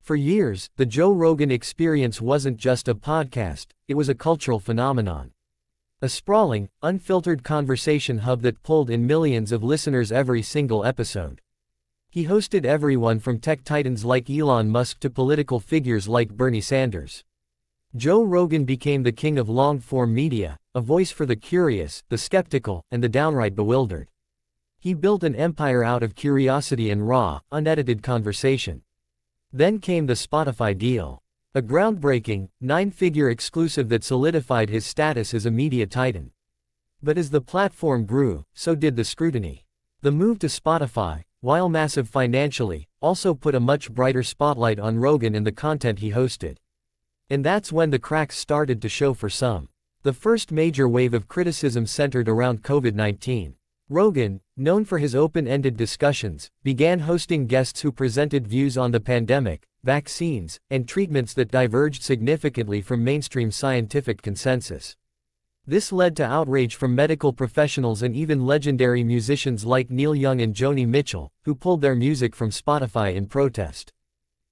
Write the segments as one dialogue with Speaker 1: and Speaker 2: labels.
Speaker 1: For years, the Joe Rogan Experience wasn't just a podcast, it was a cultural phenomenon. A sprawling, unfiltered conversation hub that pulled in millions of listeners every single episode. He hosted everyone from tech titans like Elon Musk to political figures like Bernie Sanders. Joe Rogan became the king of long-form media, a voice for the curious, the skeptical, and the downright bewildered. He built an empire out of curiosity and raw, unedited conversation. Then came the Spotify deal. A groundbreaking, 9-figure exclusive that solidified his status as a media titan. But as the platform grew, so did the scrutiny. The move to Spotify, while massive financially, also put a much brighter spotlight on Rogan and the content he hosted. And that's when the cracks started to show for some. The first major wave of criticism centered around COVID-19. Rogan, known for his open-ended discussions, began hosting guests who presented views on the pandemic, vaccines, and treatments that diverged significantly from mainstream scientific consensus. This led to outrage from medical professionals and even legendary musicians like Neil Young and Joni Mitchell, who pulled their music from Spotify in protest.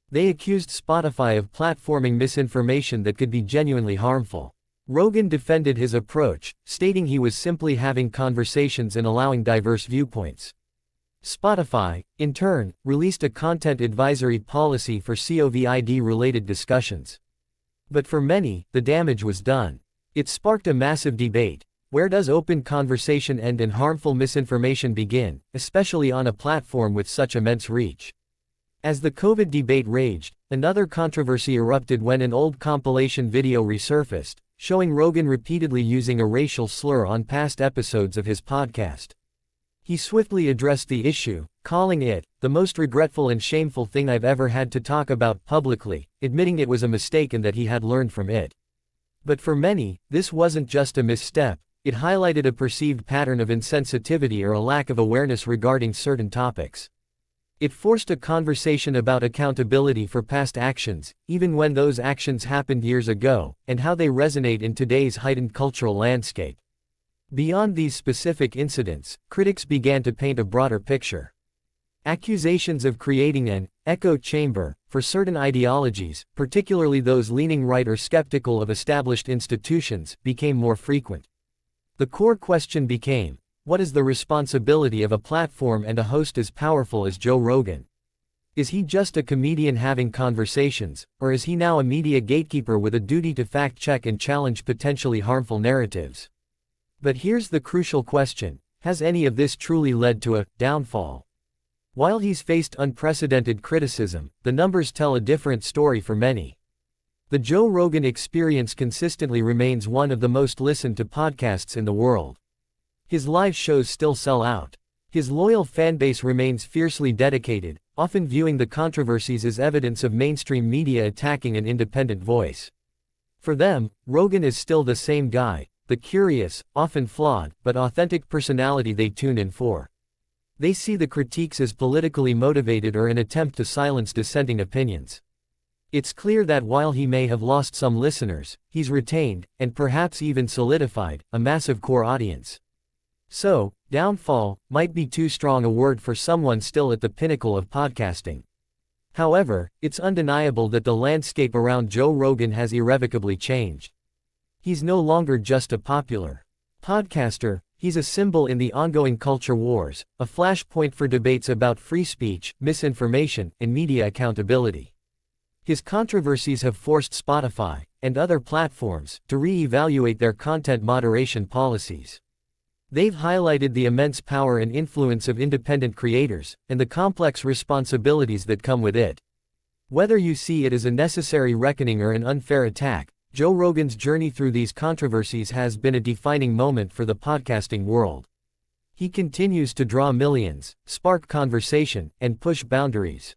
Speaker 1: They accused Spotify of platforming misinformation that could be genuinely harmful. Rogan defended his approach, stating he was simply having conversations and allowing diverse viewpoints. Spotify, in turn, released a content advisory policy for COVID-related discussions. But for many, the damage was done. It sparked a massive debate. Where does open conversation end and harmful misinformation begin, especially on a platform with such immense reach? As the COVID debate raged, another controversy erupted when an old compilation video resurfaced, showing Rogan repeatedly using a racial slur on past episodes of his podcast. He swiftly addressed the issue, calling it the most regretful and shameful thing I've ever had to talk about publicly, admitting it was a mistake and that he had learned from it. But for many, this wasn't just a misstep, it highlighted a perceived pattern of insensitivity or a lack of awareness regarding certain topics. It forced a conversation about accountability for past actions, even when those actions happened years ago, and how they resonate in today's heightened cultural landscape. Beyond these specific incidents, critics began to paint a broader picture. Accusations of creating an echo chamber for certain ideologies, particularly those leaning right or skeptical of established institutions, became more frequent. The core question became, what is the responsibility of a platform and a host as powerful as Joe Rogan? Is he just a comedian having conversations, or is he now a media gatekeeper with a duty to fact-check and challenge potentially harmful narratives? But here's the crucial question, has any of this truly led to a downfall? While he's faced unprecedented criticism, the numbers tell a different story for many. The Joe Rogan Experience consistently remains one of the most listened to podcasts in the world. His live shows still sell out. His loyal fanbase remains fiercely dedicated, often viewing the controversies as evidence of mainstream media attacking an independent voice. For them, Rogan is still the same guy, the curious, often flawed, but authentic personality they tune in for. They see the critiques as politically motivated or an attempt to silence dissenting opinions. It's clear that while he may have lost some listeners, he's retained, and perhaps even solidified, a massive core audience. So, downfall might be too strong a word for someone still at the pinnacle of podcasting. However, it's undeniable that the landscape around Joe Rogan has irrevocably changed. He's no longer just a popular podcaster, he's a symbol in the ongoing culture wars, a flashpoint for debates about free speech, misinformation, and media accountability. His controversies have forced Spotify, and other platforms, to re-evaluate their content moderation policies. They've highlighted the immense power and influence of independent creators, and the complex responsibilities that come with it. Whether you see it as a necessary reckoning or an unfair attack, Joe Rogan's journey through these controversies has been a defining moment for the podcasting world. He continues to draw millions, spark conversation, and push boundaries.